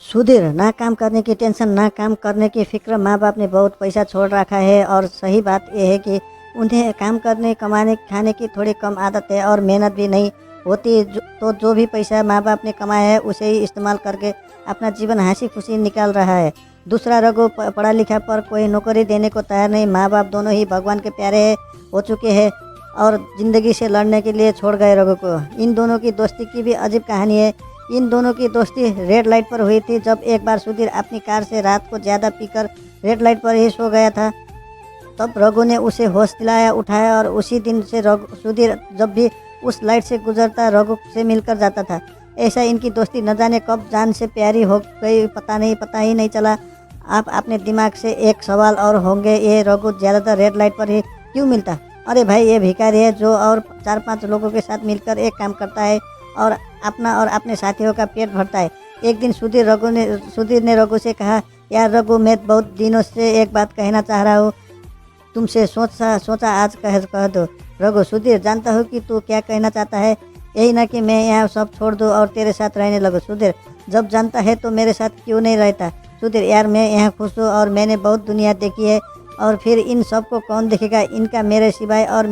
सुधीर, ना काम करने की टेंशन, ना काम करने की फिक्र। माँ बाप ने बहुत पैसा छोड़ रखा है और सही बात यह है कि उन्हें काम करने कमाने खाने की थोड़ी कम आदत है और मेहनत भी नहीं होती। तो जो भी पैसा माँ बाप ने कमाया है उसे ही इस्तेमाल करके अपना जीवन हंसी खुशी निकाल रहा है। दूसरा रघु पढ़ा लिखा पर कोई नौकरी देने को तैयार नहीं। माँ बाप दोनों ही भगवान के प्यारे हो चुके हैं और ज़िंदगी से लड़ने के लिए छोड़ गए रघु को। इन दोनों की दोस्ती की भी अजीब कहानी है। इन दोनों की दोस्ती रेड लाइट पर हुई थी। जब एक बार सुधीर अपनी कार से रात को ज़्यादा पीकर रेड लाइट पर ही सो गया था, तब रघु ने उसे होश दिलाया, उठाया और उसी दिन से सुधीर जब भी उस लाइट से गुजरता रघु से मिलकर जाता था। ऐसा इनकी दोस्ती न जाने कब जान से प्यारी हो गई, पता ही नहीं चला। आप अपने दिमाग से एक सवाल और होंगे, ये रघु ज़्यादातर रेड लाइट पर ही क्यों मिलता? अरे भाई, ये भिखारी है जो और 4-5 लोगों के साथ मिलकर एक काम करता है और अपना और अपने साथियों का पेट भरता है। एक दिन सुधीर ने रघु से कहा, यार रघु, मैं बहुत दिनों से एक बात कहना चाह रहा हूँ, तुमसे सोचा आज कह दो। रघु, सुधीर, जानता हूँ कि तू क्या कहना चाहता है, यही ना कि मैं यहाँ सब छोड़ दूँ और तेरे साथ रहने लगूँ। सुधीर, जब जानता है तो मेरे साथ क्यों नहीं रहता? सुधीर, यार मैं यहाँ खुश हूँ और मैंने बहुत दुनिया देखी है और फिर इन सबको कौन देखेगा? इनका मेरे सिवाय और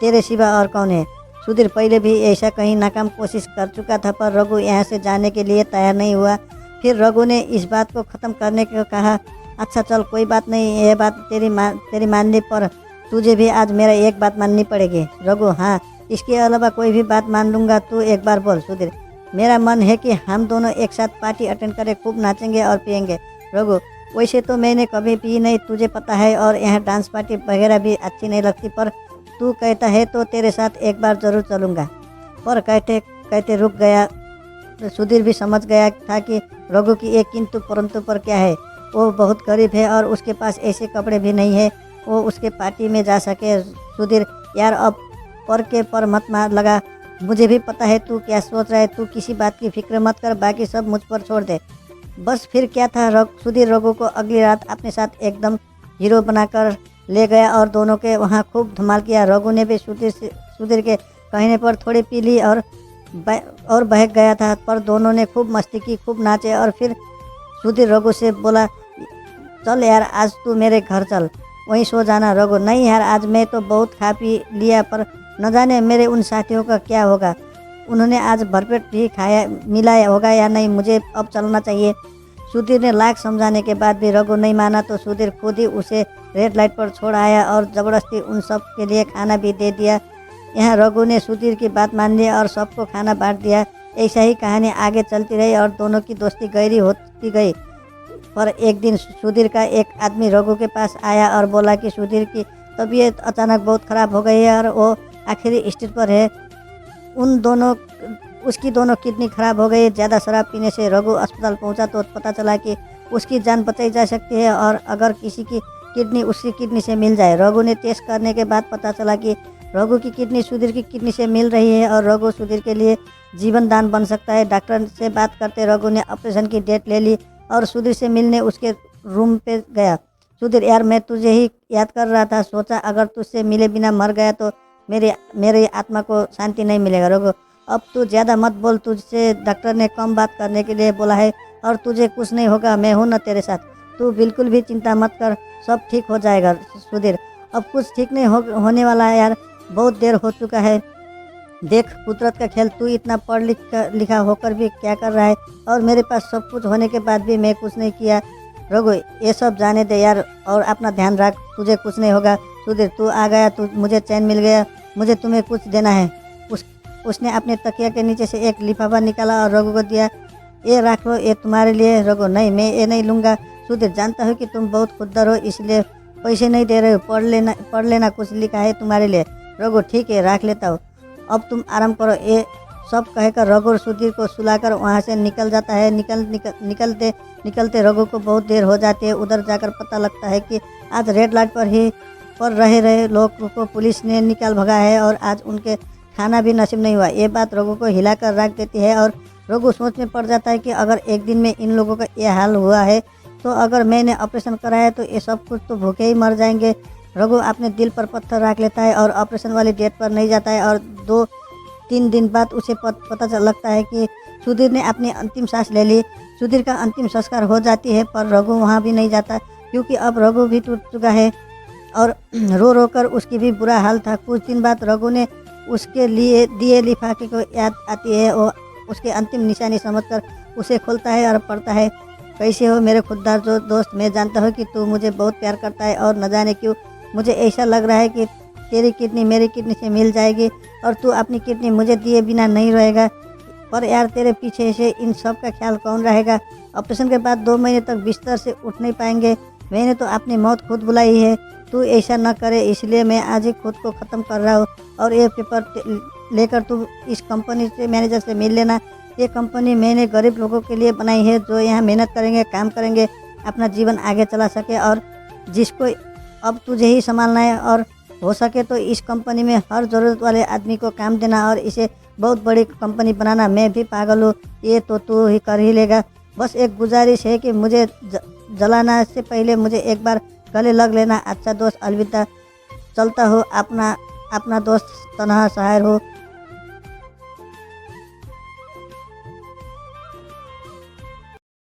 तेरे सिवा और कौन है? सुधीर पहले भी ऐसा कहीं नाकाम कोशिश कर चुका था पर रघु यहाँ से जाने के लिए तैयार नहीं हुआ। फिर रघु ने इस बात को ख़त्म करने को कहा, अच्छा चल कोई बात नहीं, यह बात तेरी मानने पर तुझे भी आज मेरा एक बात माननी पड़ेगी। रघु, हाँ, इसके अलावा कोई भी बात मान लूँगा, तू एक बार बोल। सुधीर, मेरा मन है कि हम दोनों एक साथ पार्टी अटेंड करें, खूब नाचेंगे और पियेंगे। रघु, वैसे तो मैंने कभी पी नहीं, तुझे पता है, और यहाँ डांस पार्टी वगैरह भी अच्छी नहीं लगती, पर तू कहता है तो तेरे साथ एक बार ज़रूर चलूँगा। पर कहते कहते रुक गया। सुधीर भी समझ गया था कि रघु की एक किंतु परंतु पर क्या है। वो बहुत गरीब है और उसके पास ऐसे कपड़े भी नहीं है वो उसके पार्टी में जा सके। सुधीर, यार अब पर मत मार लगा, मुझे भी पता है तू क्या सोच रहा है, तू किसी बात की फिक्र मत कर, बाकी सब मुझ पर छोड़ दे। बस फिर क्या था, सुधीर रघु को अगली रात अपने साथ एकदम हीरो बनाकर ले गया और दोनों के वहाँ खूब धमाल किया। रघु ने भी सुधीर के कहने पर थोड़ी पी ली और बहक गया था, पर दोनों ने खूब मस्ती की, खूब नाचे। और फिर सुधीर रघु से बोला, चल यार आज तू मेरे घर चल, वहीं सो जाना। रघु, नहीं यार, आज मैं तो बहुत खा पी लिया, पर न जाने मेरे उन साथियों का क्या होगा, उन्होंने आज भरपेट भी खाया मिलाया होगा या नहीं, मुझे अब चलना चाहिए। सुधीर ने लाख समझाने के बाद भी रघु नहीं माना तो सुधीर खुद ही उसे रेड लाइट पर छोड़ आया और ज़बरदस्ती उन सब के लिए खाना भी दे दिया। यहाँ रघु ने सुधीर की बात मान ली और सबको खाना बांट दिया। ऐसा ही कहानी आगे चलती रही और दोनों की दोस्ती गहरी होती गई। पर एक दिन सुधीर का एक आदमी रघु के पास आया और बोला कि सुधीर की तबीयत अचानक बहुत ख़राब हो गई है और वो आखिरी स्टेज पर है। उसकी दोनों किडनी खराब हो गई। ज़्यादा शराब पीने से रघु अस्पताल पहुंचा तो पता चला कि उसकी जान बचाई जा सकती है और अगर किसी की किडनी उसकी किडनी से मिल जाए। रघु ने टेस्ट करने के बाद पता चला कि रघु की किडनी सुधीर की किडनी से मिल रही है और रघु सुधीर के लिए जीवन दान बन सकता है। डॉक्टर से बात करते रघु ने ऑपरेशन की डेट ले ली और सुधीर से मिलने उसके रूम पे गया। सुधीर, यार मैं तुझे ही याद कर रहा था, सोचा अगर तुझसे मिले बिना मर गया तो मेरी आत्मा को शांति नहीं मिलेगा। रघु, अब तू ज़्यादा मत बोल, तुझसे डॉक्टर ने कम बात करने के लिए बोला है और तुझे कुछ नहीं होगा, मैं हूँ ना तेरे साथ, तू बिल्कुल भी चिंता मत कर, सब ठीक हो जाएगा। सुधीर, अब कुछ ठीक नहीं होने वाला है यार, बहुत देर हो चुका है, देख कुदरत का खेल, तू इतना पढ़ लिखा होकर भी क्या कर रहा है और मेरे पास सब कुछ होने के बाद भी मैं कुछ नहीं किया। रघु, ये सब जाने दे यार और अपना ध्यान रख, तुझे कुछ नहीं होगा। सुधीर, तू आ गया, मुझे चैन मिल गया, मुझे तुम्हें कुछ देना है। उसने अपने तकिया के नीचे से एक लिफाफा निकाला और रघु को दिया, ये रख लो, ये तुम्हारे लिए। रघु, नहीं, मैं ये नहीं लूँगा। सुधीर, जानता हूँ कि तुम बहुत खुददार हो इसलिए पैसे नहीं दे रहे हो, पढ़ लेना, कुछ लिखा है तुम्हारे लिए। रघु, ठीक है, रख लेता हूँ, अब तुम आराम करो। ये सब कहकर रघु सुधीर को सुलाकर वहाँ से निकल जाता है। निकलते रघु को बहुत देर हो जाती है। उधर जाकर पता लगता है कि आज रेड लाइट पर रहे लोगों को पुलिस ने निकाल भगा है और आज उनके खाना भी नसीब नहीं हुआ। ये बात रघु को हिलाकर रख देती है और रघु सोच में पड़ जाता है कि अगर एक दिन में इन लोगों का ये हाल हुआ है तो अगर मैंने ऑपरेशन कराया तो ये सब कुछ तो भूखे ही मर जाएंगे। रघु अपने दिल पर पत्थर रख लेता है और ऑपरेशन वाली डेट पर नहीं जाता है और 2-3 दिन बाद उसे पता लगता है कि सुधीर ने अपनी अंतिम सांस ले ली। सुधीर का अंतिम संस्कार हो जाती है, पर रघु वहाँ भी नहीं जाता, क्योंकि अब रघु भी टूट चुका है और रो रो कर उसकी भी बुरा हाल था। कुछ दिन बाद रघु ने उसके लिए दिए लिफाफे को याद आती है। वो उसके अंतिम निशानी समझकर उसे खोलता है और पढ़ता है। कैसे हो मेरे खुददार जो दोस्त, मैं जानता हूँ कि तू मुझे बहुत प्यार करता है और न जाने क्यों मुझे ऐसा लग रहा है कि तेरी किडनी मेरी किडनी से मिल जाएगी और तू अपनी किडनी मुझे दिए बिना नहीं रहेगा। पर यार तेरे पीछे से इन सब का ख्याल कौन रहेगा? ऑपरेशन के बाद 2 महीने तक बिस्तर से उठ नहीं पाएंगे। मैंने तो अपनी मौत खुद बुलाई है। तू ऐसा न करे, इसलिए मैं आज ही खुद को ख़त्म कर रहा हूँ। और ये पेपर लेकर तू इस कंपनी से मैनेजर से मिल लेना। ये कंपनी मैंने गरीब लोगों के लिए बनाई है, जो यहाँ मेहनत करेंगे, काम करेंगे, अपना जीवन आगे चला सके, और जिसको अब तुझे ही संभालना है। और हो सके तो इस कंपनी में हर ज़रूरत वाले आदमी को काम देना और इसे बहुत बड़ी कंपनी बनाना। मैं भी पागल हूँ, ये तो तू ही कर ही लेगा। बस एक गुजारिश है कि मुझे जलाना से पहले मुझे एक बार गले लग लेना। अच्छा दोस्त, अलविदा, चलता हो। अपना दोस्त तनहा शायर हो।